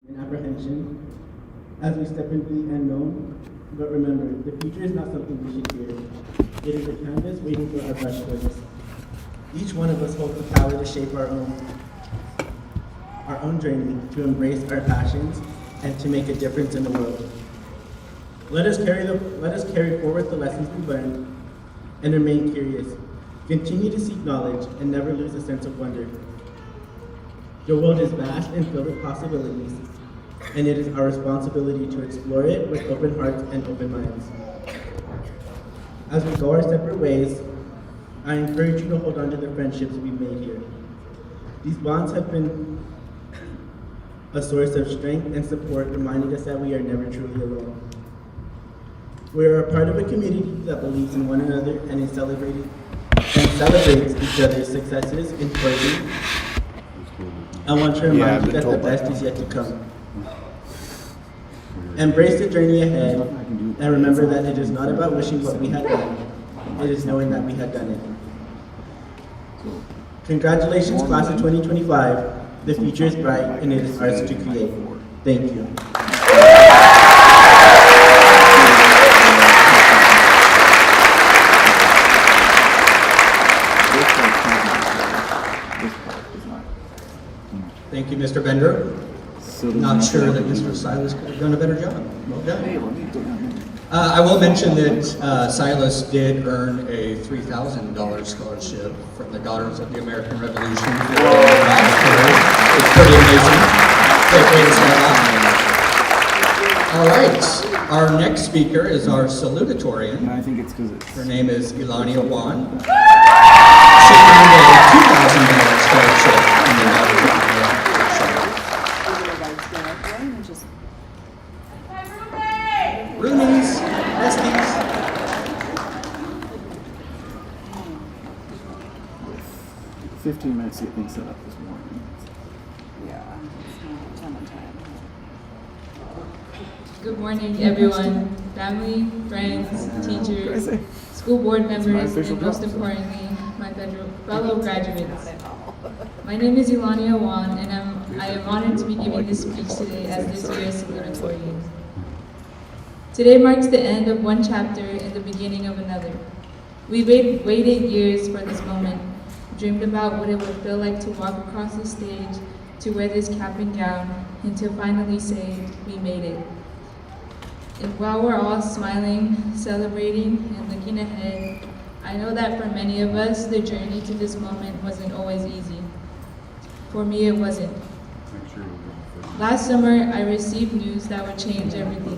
and apprehension as we step into the unknown. But remember, the future is not something we should fear. It is a canvas waiting for our brushstrokes. Each one of us holds the power to shape our own journey, to embrace our passions, and to make a difference in the world. Let us carry forward the lessons we learned and remain curious. Continue to seek knowledge and never lose a sense of wonder. The world is vast and filled with possibilities, and it is our responsibility to explore it with open hearts and open minds. As we go our separate ways, I encourage you to hold on to the friendships we've made here. These bonds have been a source of strength and support, reminding us that we are never truly alone. We are a part of a community that believes in one another and celebrates each other's successes in closing. I want to remind you that the best is yet to come. Embrace the journey ahead, and remember that it is not about wishing what we had done, it is knowing that we had done it. Congratulations, class of 2025. The future is bright, and it is ours to create. Thank you. Thank you, Mr. Bender. Not sure that Mr. Silas could have done a better job. Well done. I will mention that Silas did earn a $3,000 scholarship from the Daughters of the American Revolution. It's pretty amazing. Great way to start off. All right, our next speaker is our salutatorian. I think it's because it's... Her name is Ilania Wan. She earned a $2,000 scholarship from the Daughters of the American Revolution. Roomies, besties. 15 minutes to get things set up this morning. Yeah, it's not a ton of time. Good morning, everyone, family, friends, teachers, school board members, and most importantly, my fellow graduates. My name is Ilania Wan, and I am honored to be giving this speech today as this year's salutatorian. Today marks the end of one chapter and the beginning of another. We waited years for this moment, dreamed about what it would feel like to walk across the stage, to wear this cap and gown, and to finally say, we made it. And while we're all smiling, celebrating, and looking ahead, I know that for many of us, the journey to this moment wasn't always easy. For me, it wasn't. Last summer, I received news that would change everything.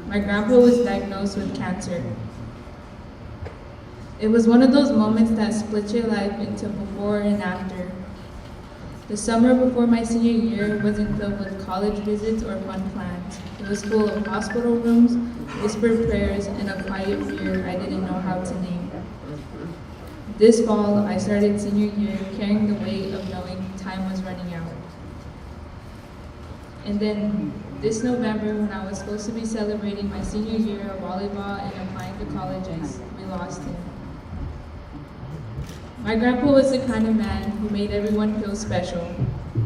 My grandpa was diagnosed with cancer. It was one of those moments that split your life into before and after. The summer before my senior year wasn't filled with college visits or fun plans. It was full of hospital rooms, whispered prayers, and a quiet fear I didn't know how to name. This fall, I started senior year carrying the weight of knowing time was running out. And then this November, when I was supposed to be celebrating my senior year of volleyball and applying to colleges, we lost him. My grandpa was the kind of man who made everyone feel special.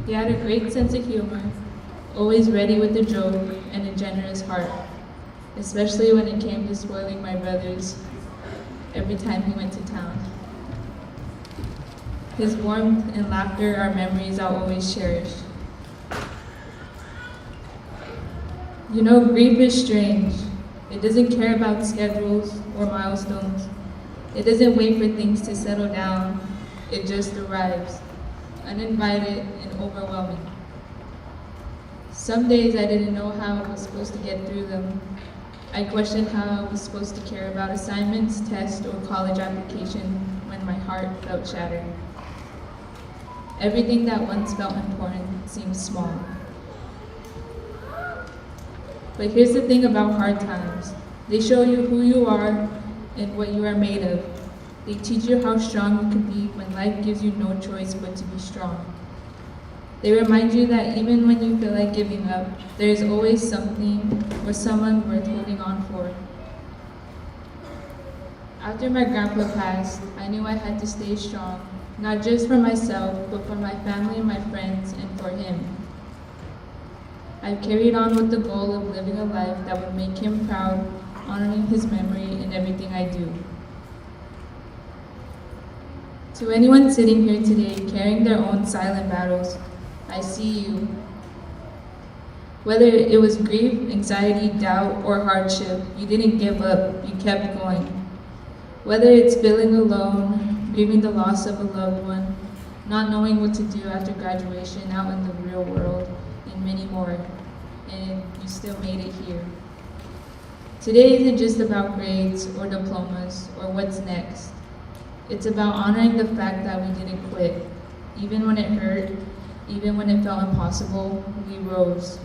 He had a great sense of humor, always ready with a joke, and a generous heart, especially when it came to spoiling my brothers every time he went to town. His warmth and laughter are memories I'll always cherish. You know, grief is strange. It doesn't care about schedules or milestones. It doesn't wait for things to settle down. It just arrives, uninvited and overwhelming. Some days I didn't know how I was supposed to get through them. I questioned how I was supposed to care about assignments, tests, or college application when my heart felt shattered. Everything that once felt important seemed small. But here's the thing about hard times. They show you who you are and what you are made of. They teach you how strong you can be when life gives you no choice but to be strong. They remind you that even when you feel like giving up, there is always something or someone worth holding on for. After my grandpa passed, I knew I had to stay strong, not just for myself, but for my family, my friends, and for him. I've carried on with the goal of living a life that would make him proud, honoring his memory in everything I do. To anyone sitting here today carrying their own silent battles, I see you. Whether it was grief, anxiety, doubt, or hardship, you didn't give up, you kept going. Whether it's feeling alone, grieving the loss of a loved one, not knowing what to do after graduation out in the real world, and many more, and you still made it here. Today isn't just about grades or diplomas or what's next. It's about honoring the fact that we didn't quit. Even when it hurt, even when it felt impossible, we rose.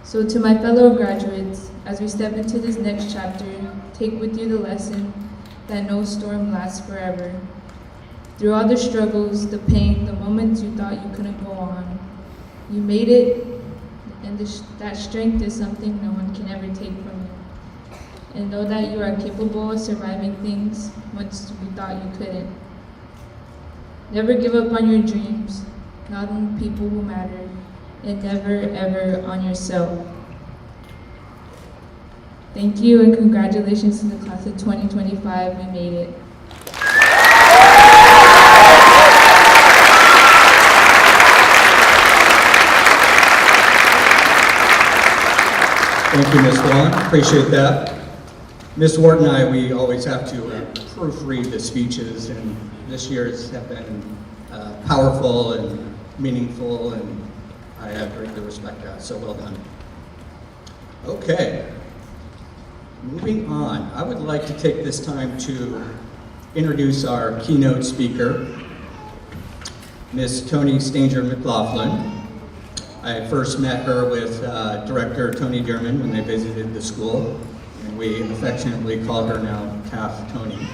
So to my fellow graduates, as we step into this next chapter, take with you the lesson that no storm lasts forever. Through all the struggles, the pain, the moments you thought you couldn't go on, you made it, and that strength is something no one can ever take from you. And know that you are capable of surviving things once you thought you couldn't. Never give up on your dreams, not on the people who matter, and never ever on yourself. Thank you and congratulations to the class of 2025, we made it. Thank you, Ms. Vaughn. Appreciate that. Ms. Ward and I, we always have to proofread the speeches, and this year's have been powerful and meaningful, and I have greatly respect that, so well done. Okay, moving on. I would like to take this time to introduce our keynote speaker, Ms. Toni Stanger McLaughlin. I first met her with Director Tony Derman when they visited the school, and we affectionately call her now Calf Tony.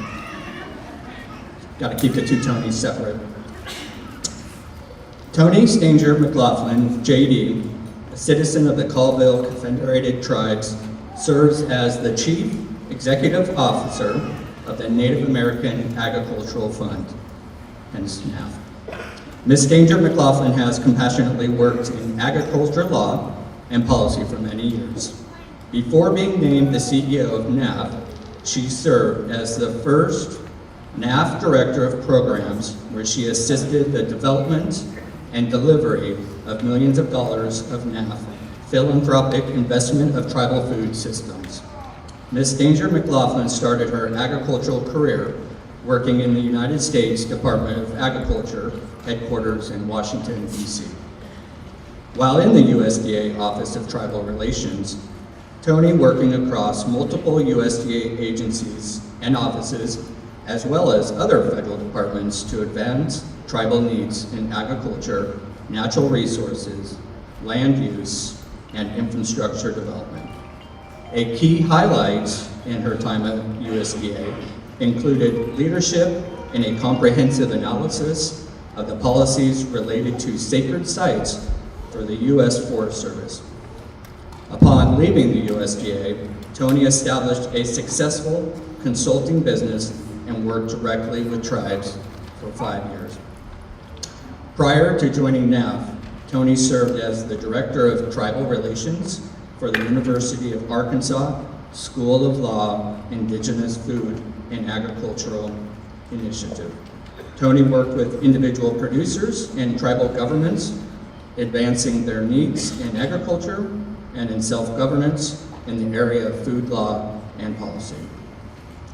Got to keep the two Tonys separate. Toni Stanger McLaughlin, JD, a citizen of the Colville Confederated Tribes, serves as the Chief Executive Officer of the Native American Agricultural Fund, hence NAF. Ms. Stanger McLaughlin has compassionately worked in agriculture law and policy for many years. Before being named the CEO of NAF, she served as the first NAF Director of Programs, where she assisted the development and delivery of millions of dollars of NAF philanthropic investment of tribal food systems. Ms. Stanger McLaughlin started her agricultural career working in the United States Department of Agriculture, headquarters in Washington, D.C. While in the USDA Office of Tribal Relations, Toni working across multiple USDA agencies and offices, as well as other federal departments to advance tribal needs in agriculture, natural resources, land use, and infrastructure development. A key highlight in her time at USDA included leadership in a comprehensive analysis of the policies related to sacred sites for the U.S. Forest Service. Upon leaving the USDA, Toni established a successful consulting business and worked directly with tribes for 5 years. Prior to joining NAF, Toni served as the Director of Tribal Relations for the University of Arkansas School of Law Indigenous Food and Agricultural Initiative. Toni worked with individual producers and tribal governments, advancing their needs in agriculture and in self-governance in the area of food law and policy.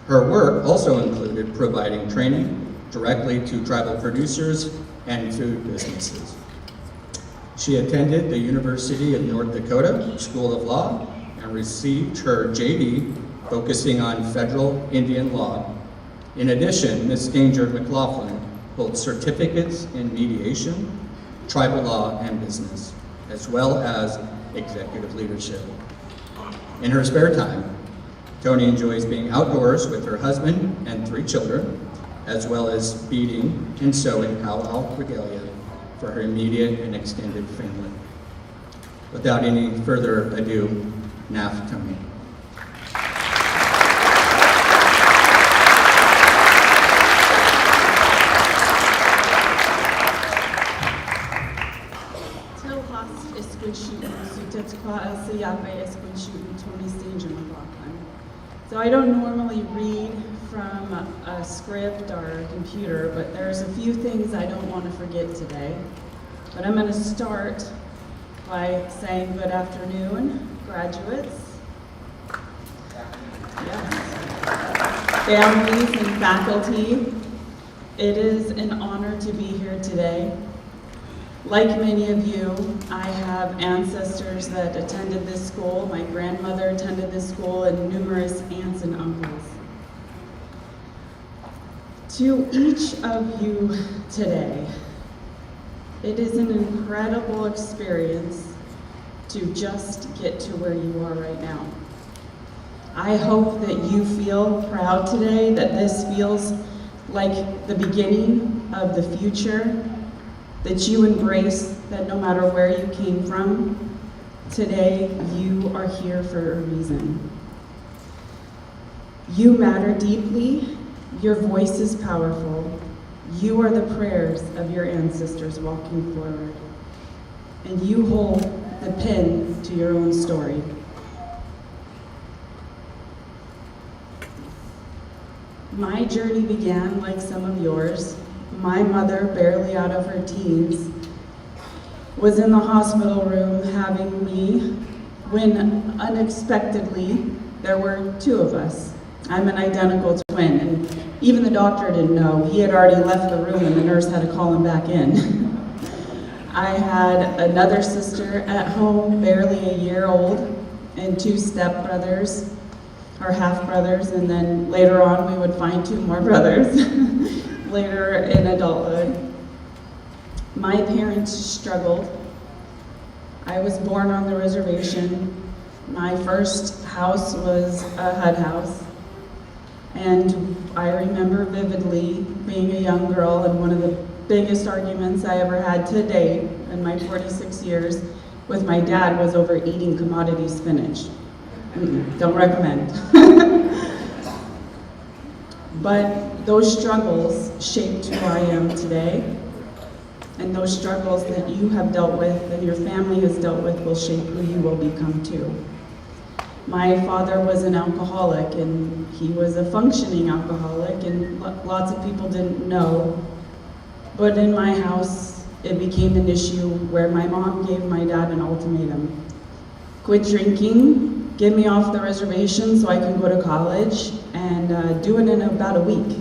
Her work also included providing training directly to tribal producers and food businesses. She attended the University of North Dakota School of Law and received her JD focusing on federal Indian law. In addition, Ms. Stanger McLaughlin holds certificates in mediation, tribal law, and business, as well as executive leadership. In her spare time, Toni enjoys being outdoors with her husband and 3 children, as well as beading and sewing powwow regalia for her immediate and extended family. Without any further ado, NAF Toni. Till class is switched high school shooting Tony Stage and McLaughlin. So I don't normally read from a script or a computer, but there's a few things I don't want to forget today. But I'm going to start by saying good afternoon, graduates, yes, families and faculty. It is an honor to be here today. Like many of you, I have ancestors that attended this school. My grandmother attended this school and numerous aunts and uncles. To each of you today, it is an incredible experience to just get to where you are right now. I hope that you feel proud today, that this feels like the beginning of the future, that you embrace that no matter where you came from, today you are here for a reason. You matter deeply, your voice is powerful, you are the prayers of your ancestors walking forward, and you hold the pen to your own story. My journey began like some of yours. My mother, barely out of her teens, was in the hospital room having me when unexpectedly there were two of us. I'm an identical twin, and even the doctor didn't know. He had already left the room and the nurse had to call him back in. I had another sister at home, barely a year old, and two stepbrothers, or half-brothers, and then later on we would find two more brothers. Later in adulthood. My parents struggled. I was born on the reservation. My first house was a HUD house. And I remember vividly being a young girl, and one of the biggest arguments I ever had to date in my 46 years with my dad was over eating commodity spinach. Don't recommend. But those struggles shaped who I am today, and those struggles that you have dealt with and your family has dealt with will shape who you will become too. My father was an alcoholic, and he was a functioning alcoholic, and lots of people didn't know. But in my house, it became an issue where my mom gave my dad an ultimatum. Quit drinking, get me off the reservation so I can go to college, and do it in about a week.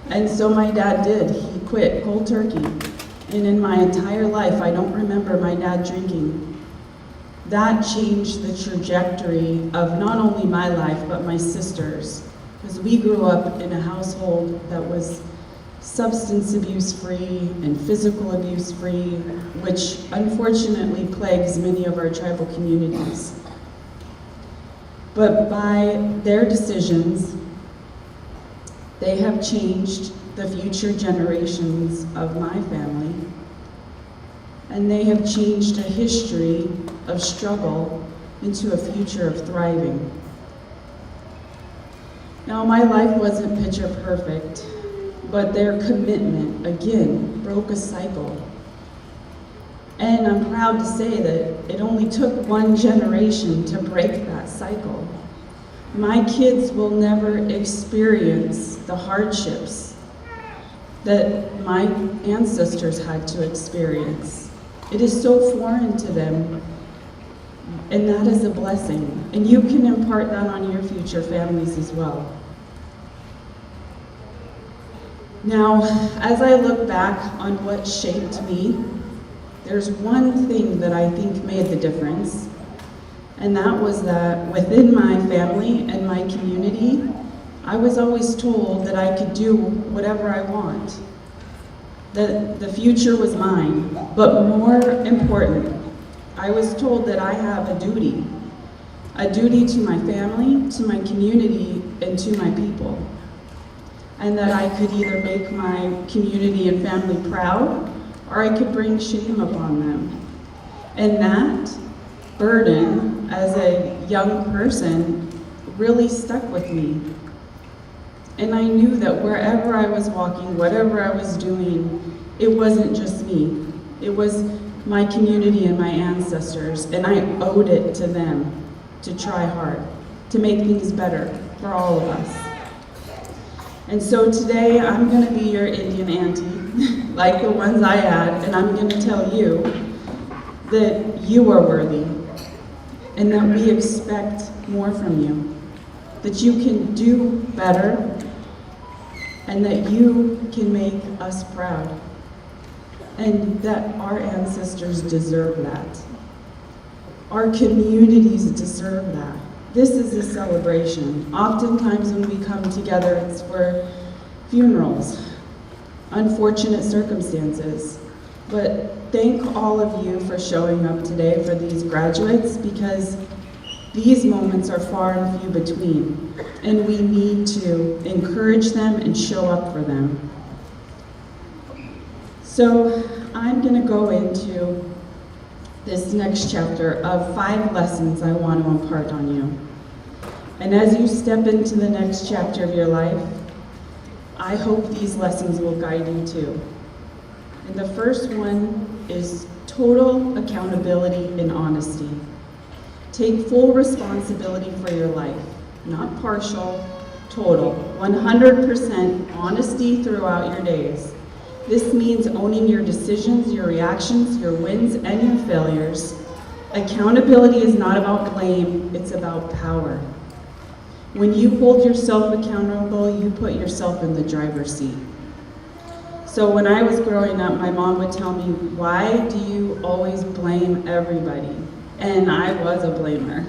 And so my dad did. He quit cold turkey. And in my entire life, I don't remember my dad drinking. That changed the trajectory of not only my life, but my sister's. Because we grew up in a household that was substance abuse free and physical abuse free, which unfortunately plagues many of our tribal communities. But by their decisions, they have changed the future generations of my family, and they have changed a history of struggle into a future of thriving. Now, my life wasn't picture perfect, but their commitment, again, broke a cycle. And I'm proud to say that it only took one generation to break that cycle. My kids will never experience the hardships that my ancestors had to experience. It is so foreign to them, and that is a blessing. And you can impart that on your future families as well. Now, as I look back on what shaped me, there's one thing that I think made the difference, and that was that within my family and my community, I was always told that I could do whatever I want, that the future was mine. But more important, I was told that I have a duty to my family, to my community, and to my people. And that I could either make my community and family proud, or I could bring shame upon them. And that burden, as a young person, really stuck with me. And I knew that wherever I was walking, whatever I was doing, it wasn't just me. It was my community and my ancestors, and I owed it to them to try hard, to make things better for all of us. And so today I'm going to be your Indian auntie, like the ones I had, and I'm going to tell you that you are worthy and that we expect more from you, that you can do better and that you can make us proud, and that our ancestors deserve that. Our communities deserve that. This is a celebration. Oftentimes when we come together, it's for funerals, unfortunate circumstances. But thank all of you for showing up today for these graduates, because these moments are far and few between, and we need to encourage them and show up for them. So I'm going to go into this next chapter of 5 lessons I want to impart on you. And as you step into the next chapter of your life, I hope these lessons will guide you too. And the first one is total accountability and honesty. Take full responsibility for your life, not partial, total, 100% honesty throughout your days. This means owning your decisions, your reactions, your wins, and your failures. Accountability is not about blame, it's about power. When you hold yourself accountable, you put yourself in the driver's seat. So when I was growing up, my mom would tell me, "Why do you always blame everybody?" And I was a blamer.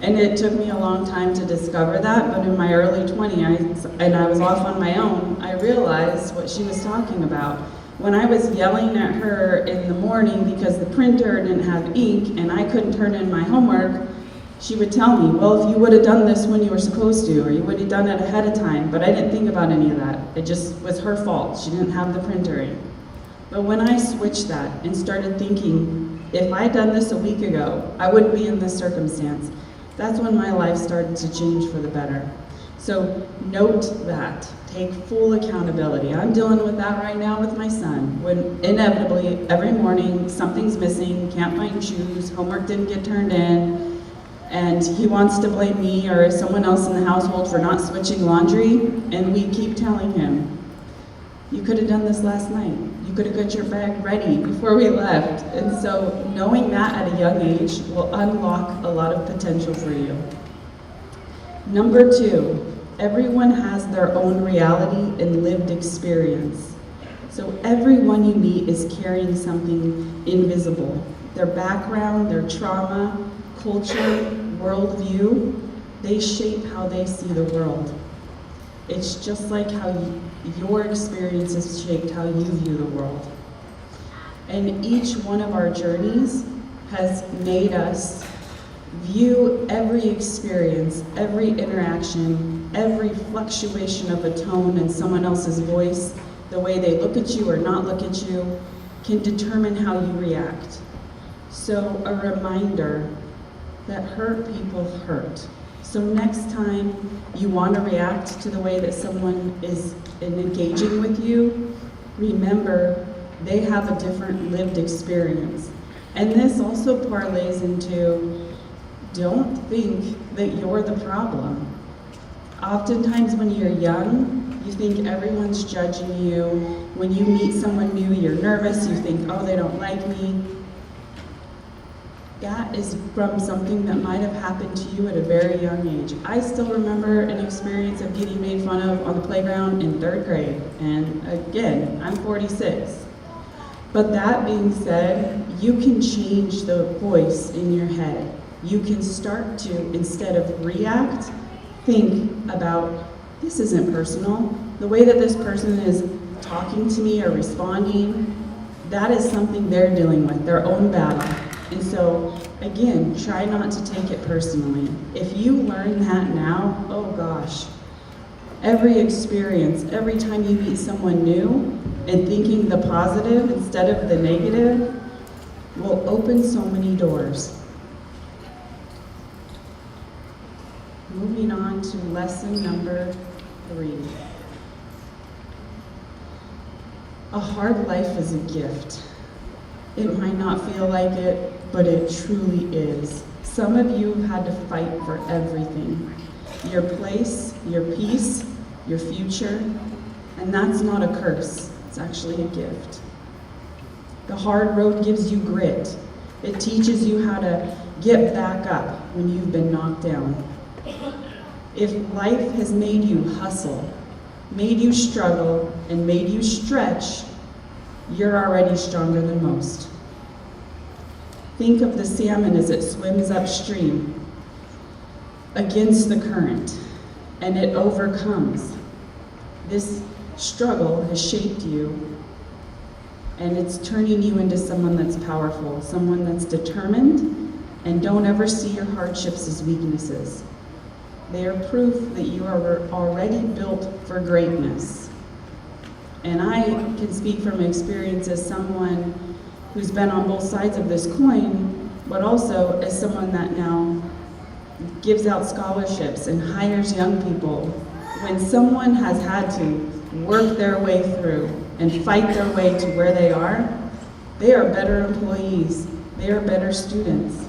And it took me a long time to discover that, but in my early 20s, and I was off on my own, I realized what she was talking about. When I was yelling at her in the morning because the printer didn't have ink and I couldn't turn in my homework, she would tell me, "Well, if you would have done this when you were supposed to, or you would have done it ahead of time," but I didn't think about any of that. It just was her fault. She didn't have the printer ink. But when I switched that and started thinking, if I'd done this a week ago, I wouldn't be in this circumstance. That's when my life started to change for the better. So note that. Take full accountability. I'm dealing with that right now with my son. When inevitably, every morning, something's missing, can't find shoes, homework didn't get turned in, and he wants to blame me or someone else in the household for not switching laundry, and we keep telling him, "You could have done this last night. You could have got your bag ready before we left." And so knowing that at a young age will unlock a lot of potential for you. Number 2, everyone has their own reality and lived experience. So everyone you meet is carrying something invisible. Their background, their trauma, culture, worldview, they shape how they see the world. It's just like how your experiences shaped how you view the world. And each one of our journeys has made us view every experience, every interaction, every fluctuation of a tone in someone else's voice, the way they look at you or not look at you, can determine how you react. So a reminder that hurt people hurt. So next time you want to react to the way that someone is engaging with you, remember they have a different lived experience. And this also parlays into, don't think that you're the problem. Oftentimes when you're young, you think everyone's judging you. When you meet someone new, you're nervous, you think, "Oh, they don't like me." That is from something that might have happened to you at a very young age. I still remember an experience of getting made fun of on the playground in 3rd grade. And again, I'm 46. But that being said, you can change the voice in your head. You can start to, instead of react, think about, this isn't personal. The way that this person is talking to me or responding, that is something they're dealing with, their own battle. And so, again, try not to take it personally. If you learn that now, oh gosh, every experience, every time you meet someone new and thinking the positive instead of the negative will open so many doors. Moving on to lesson number 3. A hard life is a gift. It might not feel like it, but it truly is. Some of you had to fight for everything. Your place, your peace, your future, and that's not a curse, it's actually a gift. The hard road gives you grit. It teaches you how to get back up when you've been knocked down. If life has made you hustle, made you struggle, and made you stretch, you're already stronger than most. Think of the salmon as it swims upstream against the current, and it overcomes. This struggle has shaped you, and it's turning you into someone that's powerful, someone that's determined, and don't ever see your hardships as weaknesses. They are proof that you are already built for greatness. And I can speak from experience as someone who's been on both sides of this coin, but also as someone that now gives out scholarships and hires young people. When someone has had to work their way through and fight their way to where they are better employees, they are better students.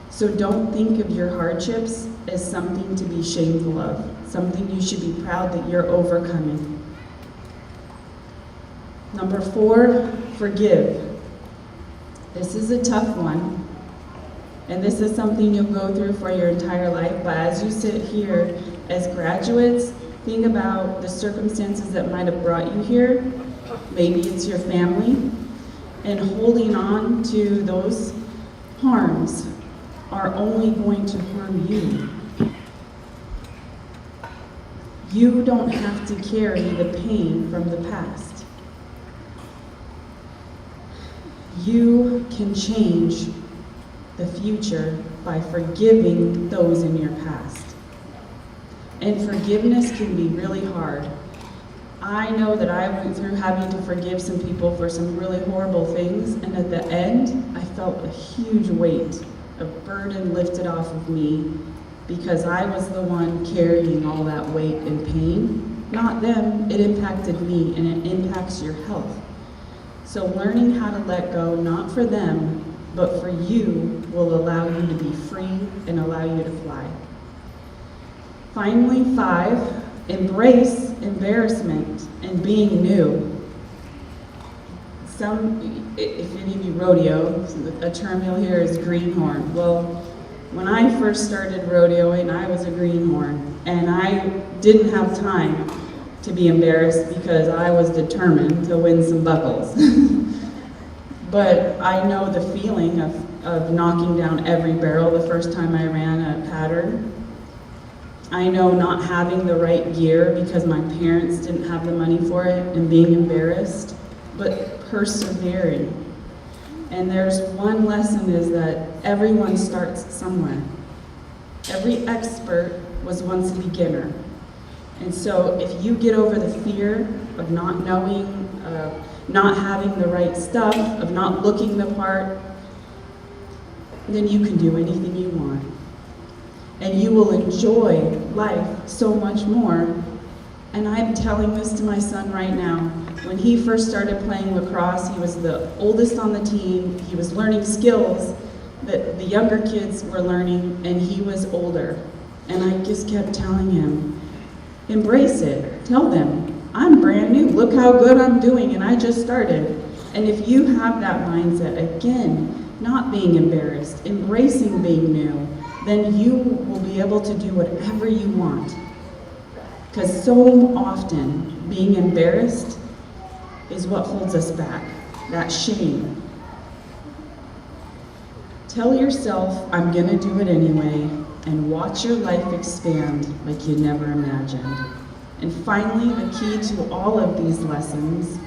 So don't think of your hardships as something to be shameful of, something you should be proud that you're overcoming. Number 4, forgive. This is a tough one, and this is something you'll go through for your entire life, but as you sit here as graduates, think about the circumstances that might have brought you here. Maybe it's your family, and holding on to those harms are only going to harm you. You don't have to carry the pain from the past. You can change the future by forgiving those in your past. And forgiveness can be really hard. I know that I went through having to forgive some people for some really horrible things, and at the end, I felt a huge weight, a burden lifted off of me, because I was the one carrying all that weight and pain. Not them, it impacted me, and it impacts your health. So learning how to let go, not for them, but for you, will allow you to be free and allow you to fly. Finally, 5, embrace embarrassment and being new. If any of you rodeo, a term you'll hear is greenhorn. Well, when I first started rodeoing, I was a greenhorn, and I didn't have time to be embarrassed because I was determined to win some buckles. But I know the feeling of knocking down every barrel the first time I ran a pattern. I know not having the right gear because my parents didn't have the money for it and being embarrassed, but persevering. And there's one lesson is that everyone starts somewhere. Every expert was once a beginner. And so if you get over the fear of not knowing, not having the right stuff, of not looking the part, then you can do anything you want. And you will enjoy life so much more. And I'm telling this to my son right now. When he first started playing lacrosse, he was the oldest on the team. He was learning skills that the younger kids were learning, and he was older. And I just kept telling him, embrace it. Tell them, I'm brand new. Look how good I'm doing, and I just started. And if you have that mindset, again, not being embarrassed, embracing being new, then you will be able to do whatever you want. Because so often, being embarrassed is what holds us back, that shame. Tell yourself, I'm gonna do it anyway, and watch your life expand like you never imagined. And finally, the key to all of these lessons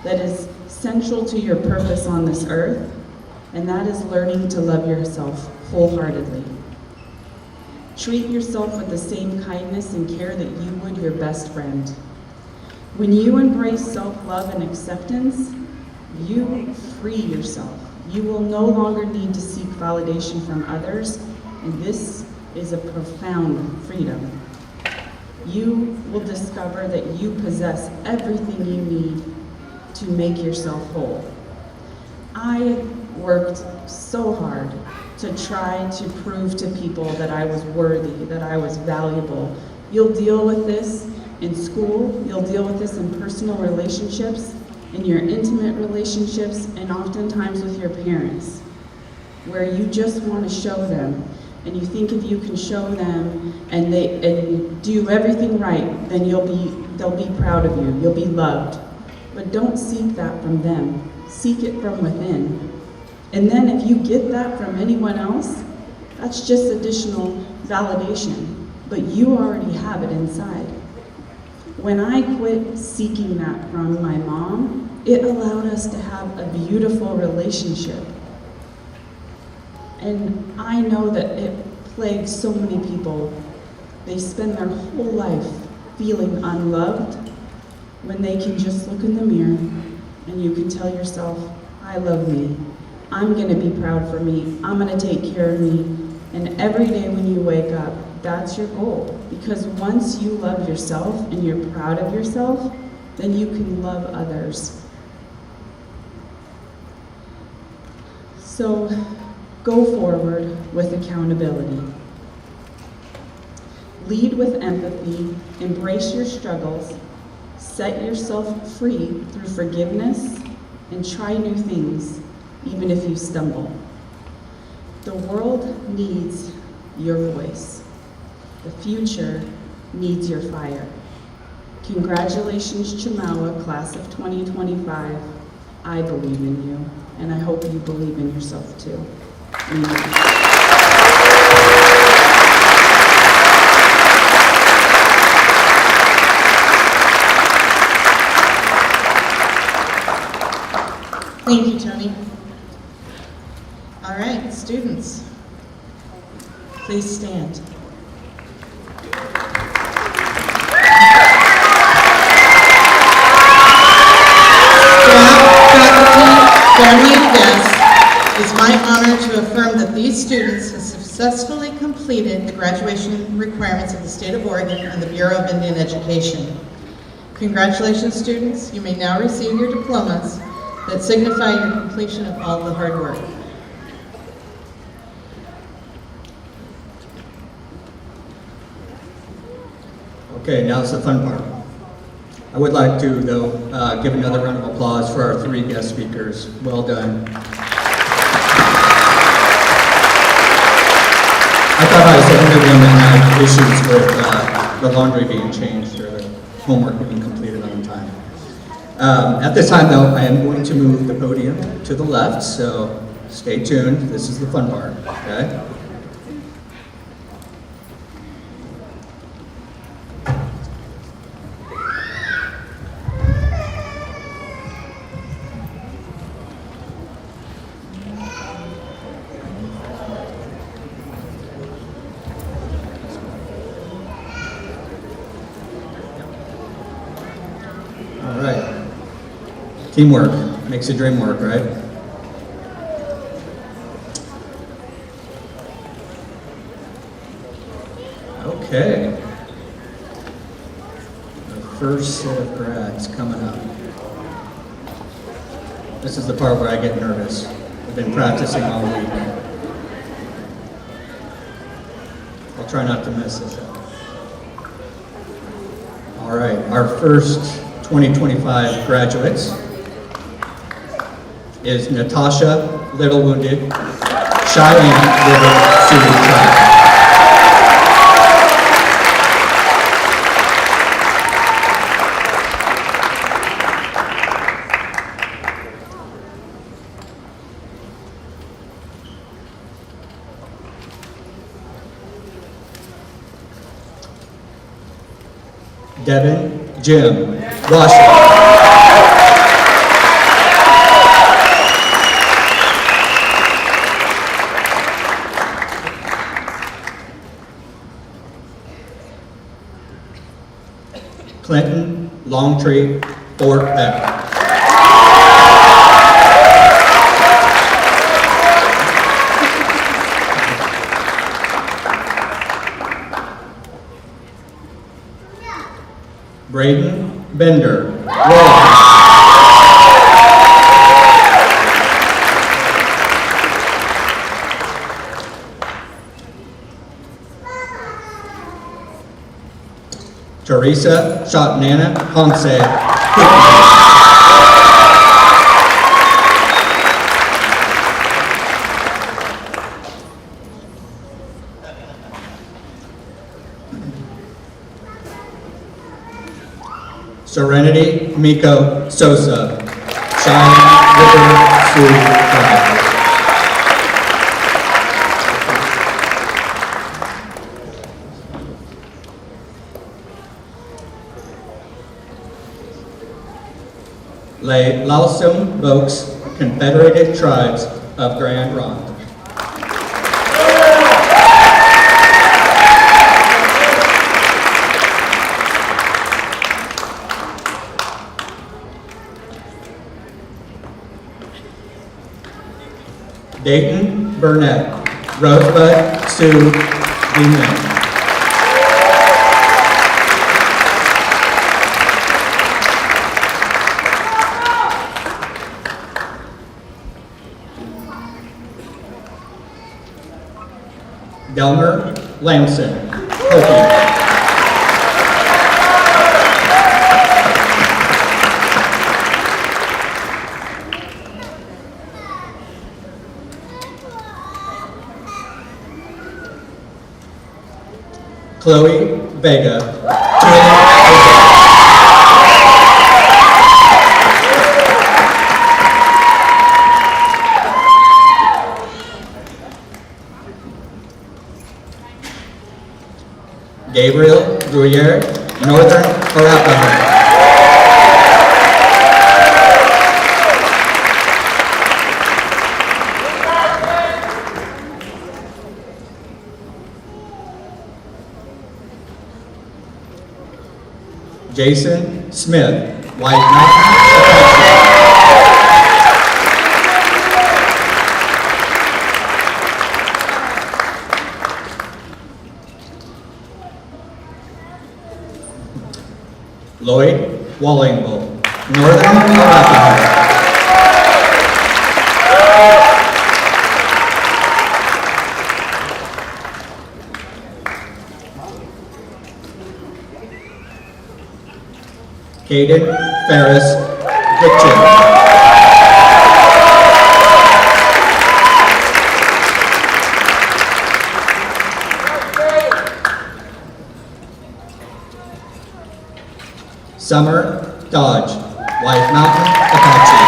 that is central to your purpose on this earth, and that is learning to love yourself wholeheartedly. Treat yourself with the same kindness and care that you would your best friend. When you embrace self-love and acceptance, you free yourself. You will no longer need to seek validation from others, and this is a profound freedom. You will discover that you possess everything you need to make yourself whole. I worked so hard to try to prove to people that I was worthy, that I was valuable. You'll deal with this in school, you'll deal with this in personal relationships, in your intimate relationships, and oftentimes with your parents, where you just want to show them, and you think if you can show them and do everything right, then they'll be proud of you, you'll be loved. But don't seek that from them, seek it from within. And then if you get that from anyone else, that's just additional validation, but you already have it inside. When I quit seeking that from my mom, it allowed us to have a beautiful relationship. And I know that it plagues so many people. They spend their whole life feeling unloved when they can just look in the mirror and you can tell yourself, I love me. I'm gonna be proud for me. I'm gonna take care of me. And every day when you wake up, that's your goal. Because once you love yourself and you're proud of yourself, then you can love others. So go forward with accountability. Lead with empathy, embrace your struggles, set yourself free through forgiveness, and try new things, even if you stumble. The world needs your voice. The future needs your fire. Congratulations, Chemawa, class of 2025. I believe in you, and I hope you believe in yourself too. Amen. Thank you, Tony. All right, students, please stand. Staff, faculty, family, and guests, it is my honor to affirm that these students have successfully completed the graduation requirements of the State of Oregon and the Bureau of Indian Education. Congratulations, students. You may now receive your diplomas that signify your completion of all the hard work. Okay, now it's the fun part. I would like to, though, give another round of applause for our 3 guest speakers. Well done. I thought I was the only one that had issues with the laundry being changed or the homework being completed on time. At this time, though, I am going to move the podium to the left, so stay tuned. This is the fun part, okay? All right. Teamwork makes the dream work, right? Okay. The first set of grads coming up. This is the part where I get nervous. I've been practicing all week. I'll try not to mess this up. All right, our first 2025 graduates is Natasha Littlewounded, Cheyenne River Sioux Tribe. Devin Jim Washington. Clinton Longtree Fort Beck. Braden Bender, Roll. Teresa Shotnana Ponce. Serenity Miko Sosa, Cheyenne River Sioux Tribe. Les Lausum Boaks, Confederated Tribes of Grand Ronde. Dayton Burnett, Rosebud Sioux Demon. Delmer Lamson, Hopi. Chloe Vega, Gabriel Gruyere, Northern Arapaho. Jason Smith, White Mountain Apache. Lloyd Wallingbull, Northern Arapaho. Caden Ferris Ditchin. Summer Dodge, White Mountain Apache.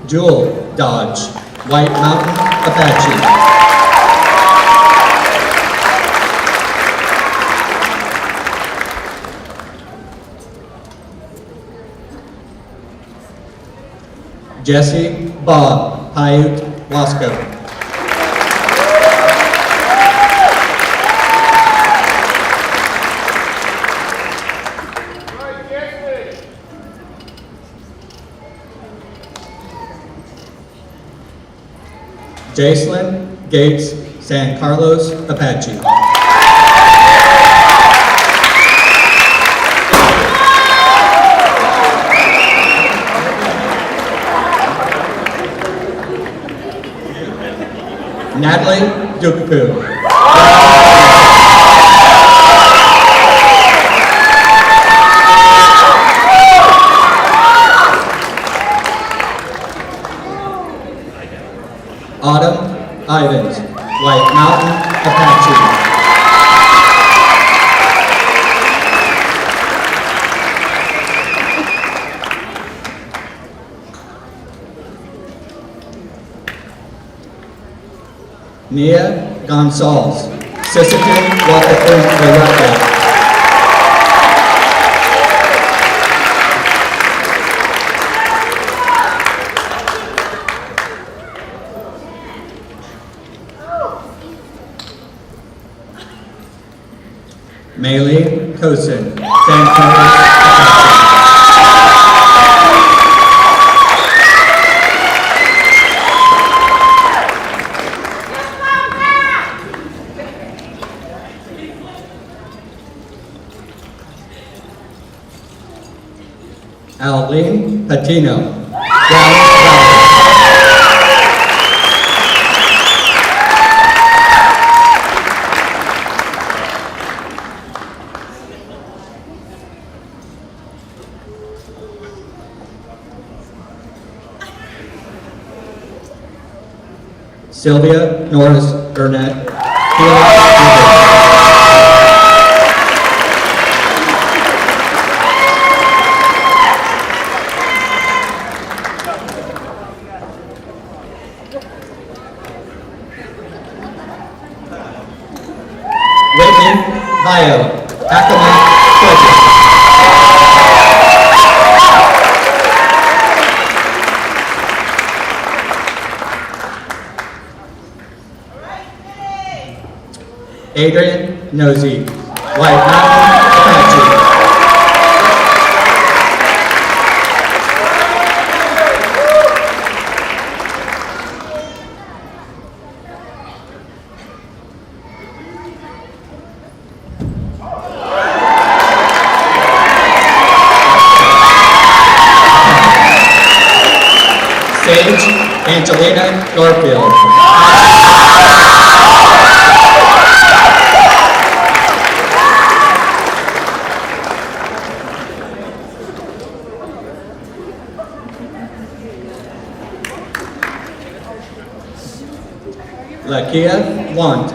Jewel Dodge, White Mountain Apache. Jesse Bob Paiute Wasco. Jacelyn Gates San Carlos Apache. Natalie Dukapu. Autumn Ivins, White Mountain Apache. Nia Gonzalez, Sisseton Wakaton Waraka. Maylee Kosin, San Carlos Apache. Aline Patino, Dallas Valley. Sylvia Norris Burnett, Felix Rivers. Whitney Bio, Ackerman, Georgia. Adrian Nosey, White Mountain, Apache. Sage Angelina Garfield. Lakia Want.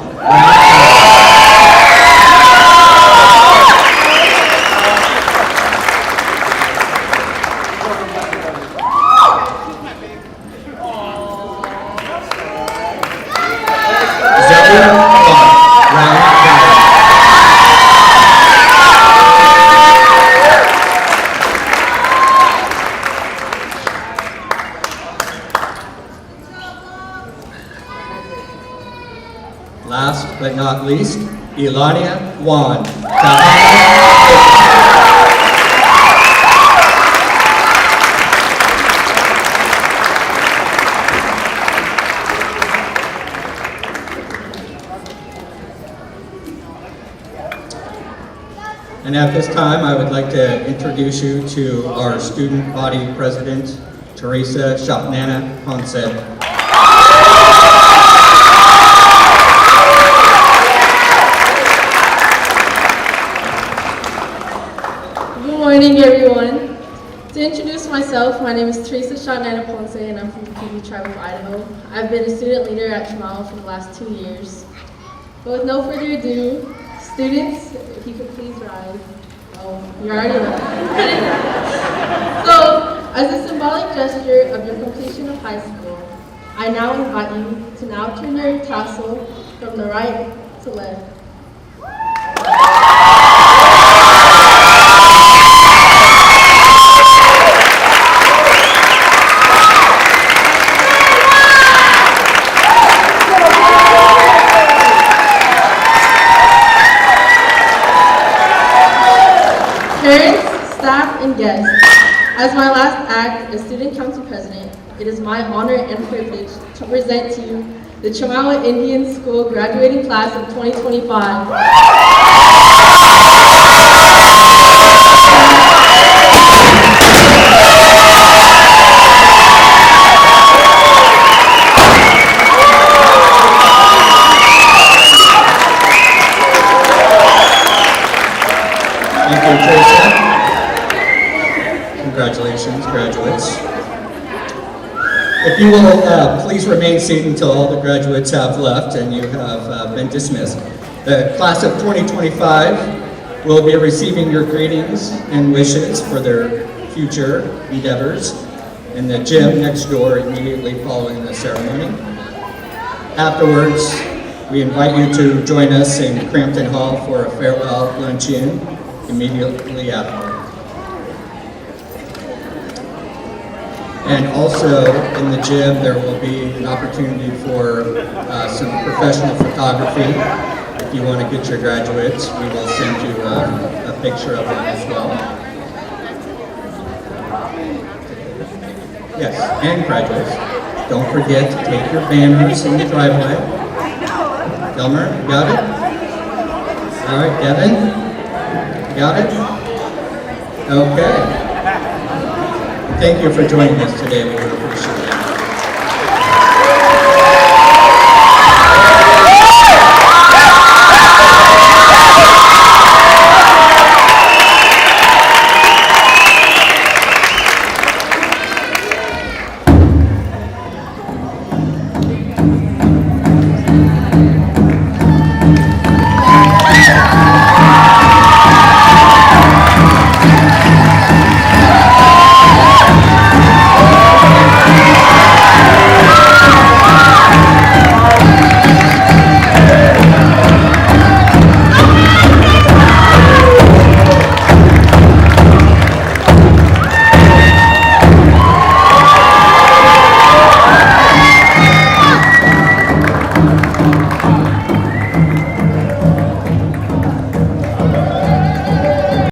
Zebra Want. Round Valley. Last but not least, Elania Wan. And at this time, I would like to introduce you to our student body president, Teresa Shapnana Ponce. Good morning, everyone. To introduce myself, my name is Teresa Shapnana Ponce, and I'm from the Pee Tribe of Idaho. I've been a student leader at Chemawa for the last 2 years. But with no further ado, students, if you could please rise. Oh, you're already left. So, as a symbolic gesture of your completion of high school, I now invite you to now turn your tassel from the right to left. Parents, staff, and guests, as my last act as Student Council President, it is my honor and privilege to present to you the Chemawa Indian School graduating class of 2025. Thank you, Teresa. Congratulations, graduates. If you will please remain seated until all the graduates have left and you have been dismissed. The class of 2025 will be receiving your greetings and wishes for their future endeavors in the gym next door immediately following the ceremony. Afterwards, we invite you to join us in Crampton Hall for a farewell luncheon immediately after. And also in the gym, there will be an opportunity for some professional photography. If you want to get your graduates, we will send you a picture of them as well. Yes, and graduates. Don't forget to take your banners in the driveway. Delmer, you got it? All right, Devin? Got it? Okay. thank you for joining us today. We really appreciate it.